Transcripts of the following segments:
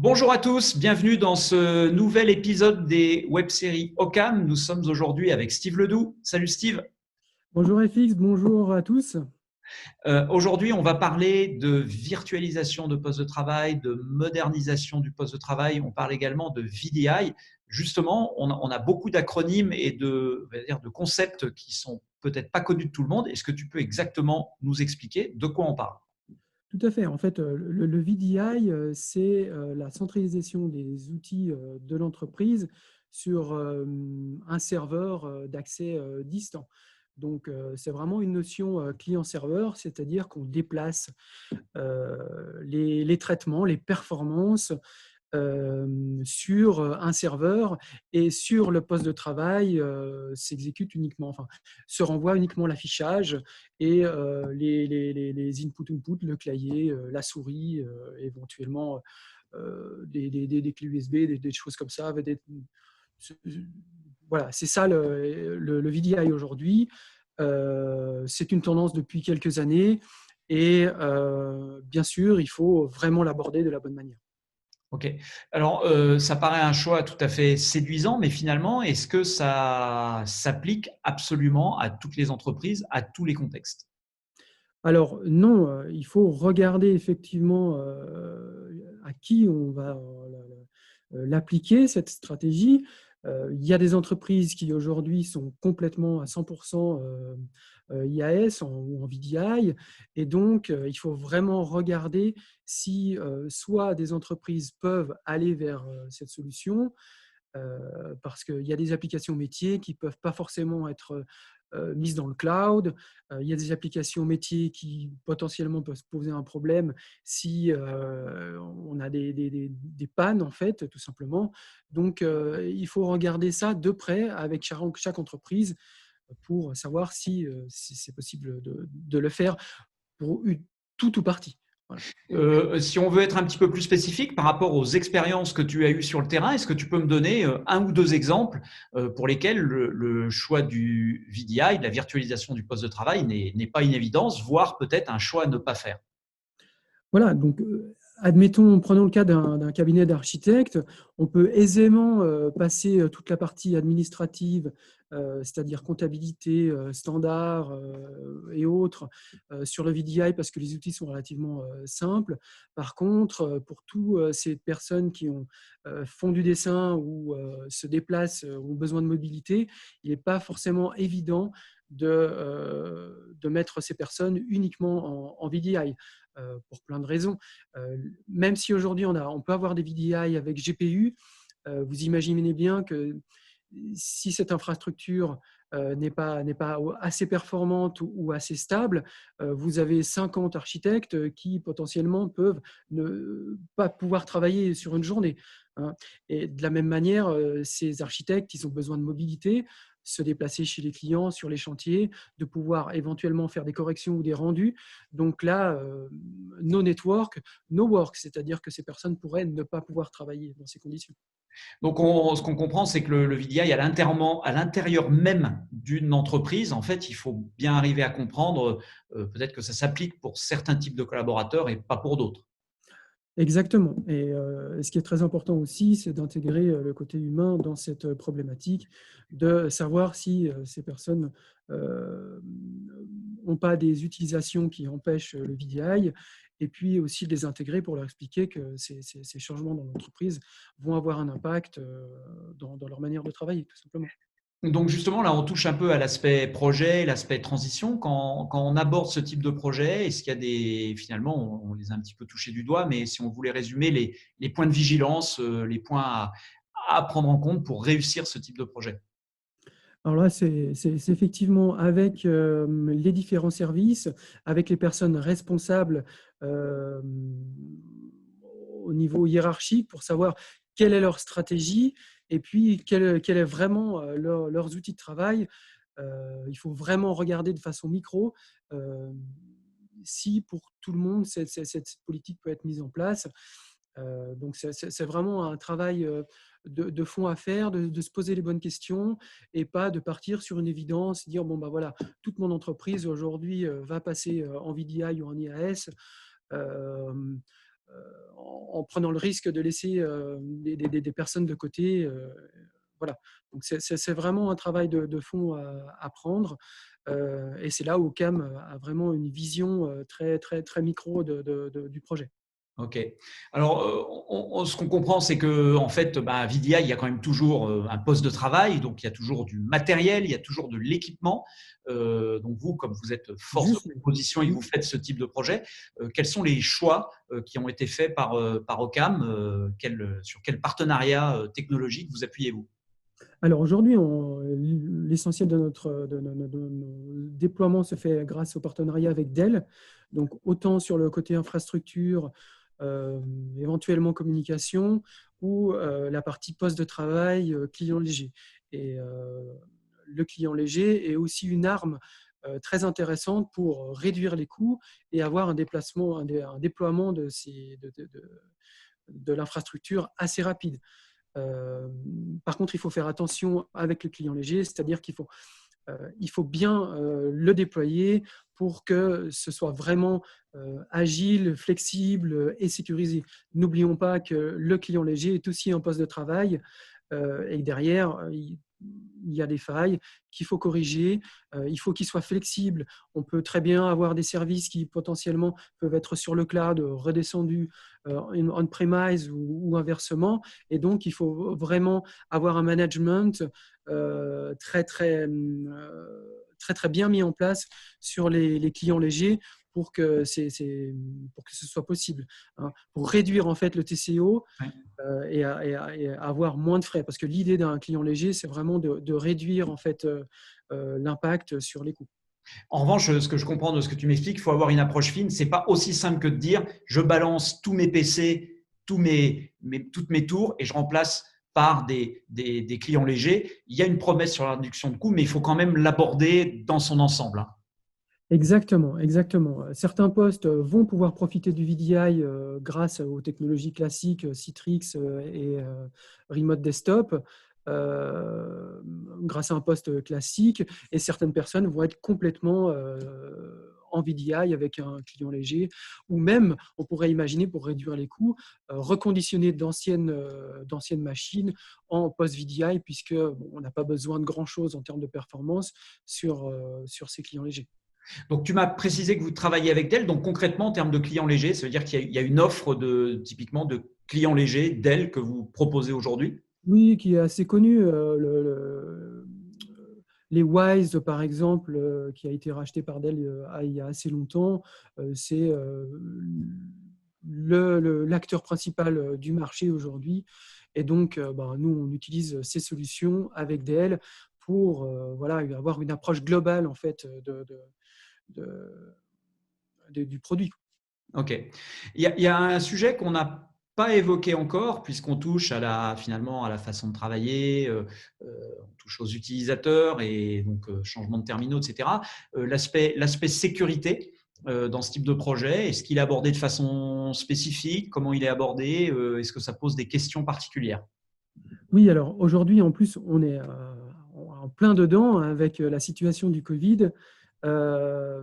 Bonjour à tous, bienvenue dans ce nouvel épisode des web-séries Ocam. Nous sommes aujourd'hui avec Steve Ledoux. Salut Steve. Bonjour FX, bonjour à tous. Aujourd'hui, on va parler de virtualisation de postes de travail, de modernisation du poste de travail. On parle également de VDI. Justement, on a beaucoup d'acronymes et on va dire, de concepts qui sont peut-être pas connus de tout le monde. Est-ce que tu peux exactement nous expliquer de quoi on parle? Tout à fait. En fait, le VDI, c'est la centralisation des outils de l'entreprise sur un serveur d'accès distant. Donc, c'est vraiment une notion client-serveur, c'est-à-dire qu'on déplace les traitements, les performances sur un serveur et sur le poste de travail s'exécute uniquement, enfin, se renvoie uniquement l'affichage et les input-output, le clavier, la souris, éventuellement des clés USB, des choses comme ça. Voilà, c'est ça le VDI aujourd'hui. C'est une tendance depuis quelques années et bien sûr, il faut vraiment l'aborder de la bonne manière. Ok. Alors, ça paraît un choix tout à fait séduisant, mais finalement, est-ce que ça s'applique absolument à toutes les entreprises, à tous les contextes? Alors non, il faut regarder effectivement à qui on va l'appliquer, cette stratégie. Il y a des entreprises qui aujourd'hui sont complètement à 100% IAS ou en VDI, et donc il faut vraiment regarder si soit des entreprises peuvent aller vers cette solution, parce qu'il y a des applications métiers qui ne peuvent pas forcément être mises dans le cloud. Il y a des applications métiers qui potentiellement peuvent se poser un problème si on a des pannes, en fait, tout simplement. Donc, il faut regarder ça de près avec chaque entreprise pour savoir si c'est possible de le faire pour tout ou partie. Voilà. Si on veut être un petit peu plus spécifique par rapport aux expériences que tu as eues sur le terrain, est-ce que tu peux me donner un ou deux exemples pour lesquels le choix du VDI, de la virtualisation du poste de travail, n'est pas une évidence, voire peut-être un choix à ne pas faire? Voilà, donc admettons, prenons le cas d'un cabinet d'architectes, on peut aisément passer toute la partie administrative, c'est-à-dire comptabilité, standard et autres, sur le VDI parce que les outils sont relativement simples. Par contre, pour toutes ces personnes qui font du dessin ou se déplacent, ont besoin de mobilité, il n'est pas forcément évident de mettre ces personnes uniquement en VDI. Pour plein de raisons. Même si aujourd'hui on peut avoir des VDI avec GPU, vous imaginez bien que si cette infrastructure n'est pas assez performante ou assez stable, vous avez 50 architectes qui potentiellement peuvent ne pas pouvoir travailler sur une journée, hein. Et de la même manière, ces architectes, ils ont besoin de mobilité, se déplacer chez les clients, sur les chantiers, de pouvoir éventuellement faire des corrections ou des rendus. Donc là, no network, no work, c'est-à-dire que ces personnes pourraient ne pas pouvoir travailler dans ces conditions. Donc, ce qu'on comprend, c'est que le VDI, à l'intérieur même d'une entreprise, en fait, il faut bien arriver à comprendre peut-être que ça s'applique pour certains types de collaborateurs et pas pour d'autres. Exactement. Et ce qui est très important aussi, c'est d'intégrer le côté humain dans cette problématique, de savoir si ces personnes n'ont pas des utilisations qui empêchent le VDI, et puis aussi de les intégrer pour leur expliquer que ces changements dans l'entreprise vont avoir un impact dans leur manière de travailler, tout simplement. Donc justement, là, on touche un peu à l'aspect projet, l'aspect transition. Quand on aborde ce type de projet, est-ce qu'il y a finalement, on les a un petit peu touchés du doigt, mais si on voulait résumer les points de vigilance, les points à prendre en compte pour réussir ce type de projet? Alors là, c'est effectivement avec les différents services, avec les personnes responsables euh, au niveau hiérarchique pour savoir quelle est leur stratégie et puis quel est vraiment leurs outils de travail. Il faut vraiment regarder de façon micro si pour tout le monde cette politique peut être mise en place. Donc, c'est vraiment un travail de fond à faire, de se poser les bonnes questions et pas de partir sur une évidence, dire bon, bah voilà, toute mon entreprise aujourd'hui va passer en VDI ou en IAS. Euh, en prenant le risque de laisser des personnes de côté. Voilà. Donc c'est vraiment un travail de fond à prendre. Et c'est là où CAM a vraiment une vision très, très, très micro du projet. Ok. Alors, ce qu'on comprend, c'est que en fait, à VDI, il y a quand même toujours un poste de travail, donc il y a toujours du matériel, il y a toujours de l'équipement. Donc vous, comme vous êtes force de Juste, proposition et que vous faites ce type de projet, quels sont les choix qui ont été faits par Ocam sur quel partenariat technologique vous appuyez-vous? Alors aujourd'hui, l'essentiel de nos déploiements se fait grâce au partenariat avec Dell. Donc autant sur le côté infrastructure, éventuellement communication, ou la partie poste de travail, client léger. Et le client léger est aussi une arme très intéressante pour réduire les coûts et avoir un déploiement de l'infrastructure assez rapide. Par contre, il faut faire attention avec le client léger, c'est-à-dire il faut bien le déployer pour que ce soit vraiment agile, flexible et sécurisé. N'oublions pas que le client léger est aussi un poste de travail et que derrière, il y a des failles qu'il faut corriger. Il faut qu'il soit flexible. On peut très bien avoir des services qui potentiellement peuvent être sur le cloud, redescendus on-premise ou inversement. Et donc, il faut vraiment avoir un management très, très, très, très bien mis en place sur les clients légers pour que pour que ce soit possible, hein, pour réduire en fait le TCO Ouais. et avoir moins de frais. Parce que l'idée d'un client léger, c'est vraiment de réduire en fait l'impact sur les coûts. En revanche, ce que je comprends de ce que tu m'expliques, il faut avoir une approche fine. C'est pas aussi simple que de dire je balance tous mes PC, toutes mes tours et je remplace par des clients légers. Il y a une promesse sur la réduction de coûts, mais il faut quand même l'aborder dans son ensemble, hein. Exactement, exactement. Certains postes vont pouvoir profiter du VDI grâce aux technologies classiques Citrix et Remote Desktop, grâce à un poste classique, et certaines personnes vont être complètement en VDI avec un client léger, ou même, on pourrait imaginer, pour réduire les coûts, reconditionner d'anciennes machines en post VDI, puisque on n'a pas besoin de grand-chose en termes de performance sur ces clients légers. Donc, tu m'as précisé que vous travaillez avec Dell. Donc, concrètement, en termes de clients légers, ça veut dire qu'il y a une offre typiquement de clients légers Dell que vous proposez aujourd'hui? Oui, qui est assez connu. Les Wise, par exemple, qui a été racheté par Dell il y a assez longtemps, c'est l'acteur principal du marché aujourd'hui. Et donc, nous, on utilise ces solutions avec Dell pour voilà, avoir une approche globale en fait, de- du produit. Ok. Il y a un sujet qu'on n'a pas évoqué encore, puisqu'on touche finalement à la façon de travailler, on touche aux utilisateurs et donc changement de terminaux, etc. L'aspect sécurité dans ce type de projet, est-ce qu'il est abordé de façon spécifique? Comment il est abordé? Est-ce que ça pose des questions particulières? Oui, alors aujourd'hui, en plus, on est en plein dedans avec la situation du Covid. Euh,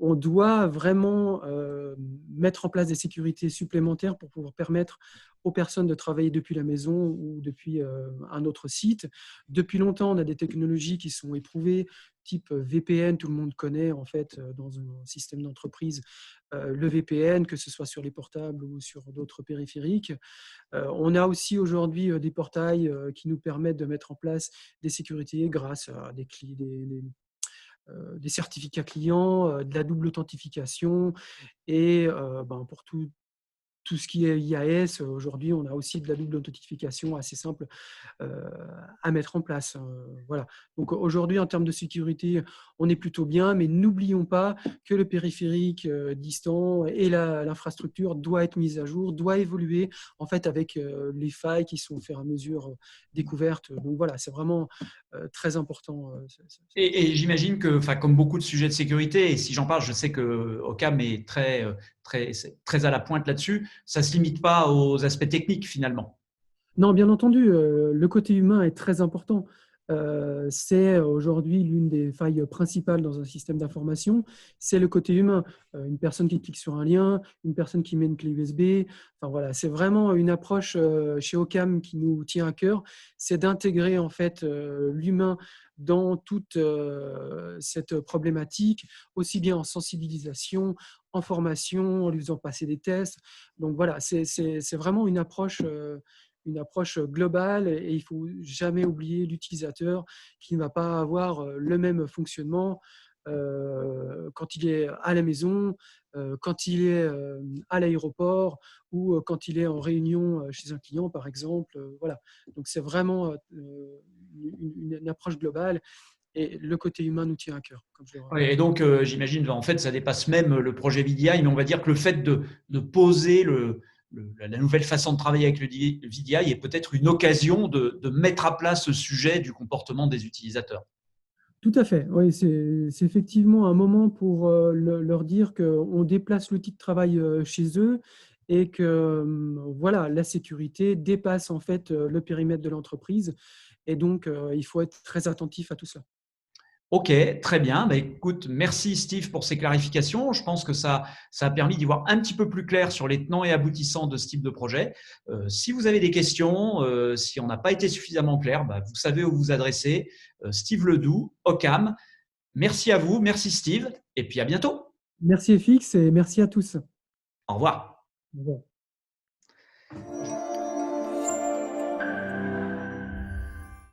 on doit vraiment mettre en place des sécurités supplémentaires pour pouvoir permettre aux personnes de travailler depuis la maison ou depuis un autre site. Depuis longtemps, on a des technologies qui sont éprouvées, type VPN, tout le monde connaît en fait dans un système d'entreprise le VPN, que ce soit sur les portables ou sur d'autres périphériques. On a aussi aujourd'hui des portails qui nous permettent de mettre en place des sécurités grâce à des certificats clients, de la double authentification et pour tout ce qui est IAS, aujourd'hui, on a aussi de la double authentification assez simple à mettre en place. Voilà. Donc aujourd'hui, en termes de sécurité, on est plutôt bien, mais n'oublions pas que le périphérique distant et l'infrastructure doit être mise à jour, doit évoluer en fait avec les failles qui sont au fur et à mesure découvertes. Donc voilà, c'est vraiment très important. Et j'imagine que, enfin, comme beaucoup de sujets de sécurité, et si j'en parle, je sais que Ocam est très à la pointe là-dessus, ça ne se limite pas aux aspects techniques finalement. Non, bien entendu, le côté humain est très important. c'est aujourd'hui l'une des failles principales dans un système d'information, c'est le côté humain. Une personne qui clique sur un lien, une personne qui met une clé USB. Enfin voilà, c'est vraiment une approche chez Occam qui nous tient à cœur, c'est d'intégrer en fait l'humain dans toute cette problématique, aussi bien en sensibilisation, en formation, en lui faisant passer des tests. Donc voilà, c'est vraiment une approche globale et il ne faut jamais oublier l'utilisateur qui ne va pas avoir le même fonctionnement quand il est à la maison, quand il est à l'aéroport ou quand il est en réunion chez un client, par exemple. Voilà. Donc, c'est vraiment une approche globale et le côté humain nous tient à cœur, comme je le Ouais, rappelle. et donc, j'imagine, en fait, ça dépasse même le projet VDI, mais on va dire que le fait de poser la nouvelle façon de travailler avec le VDI est peut-être une occasion de mettre à plat ce sujet du comportement des utilisateurs. Tout à fait. Oui, c'est effectivement un moment pour leur dire qu'on déplace l'outil de travail chez eux et que voilà, la sécurité dépasse en fait le périmètre de l'entreprise. Et donc, il faut être très attentif à tout ça. Ok, très bien. Bah, écoute, merci Steve pour ces clarifications. Je pense que ça a permis d'y voir un petit peu plus clair sur les tenants et aboutissants de ce type de projet. Si vous avez des questions, si on n'a pas été suffisamment clair, bah, vous savez où vous adresser. Steve Ledoux, Occam. Merci à vous, merci Steve, et puis à bientôt. Merci FX et merci à tous. Au revoir. Au revoir.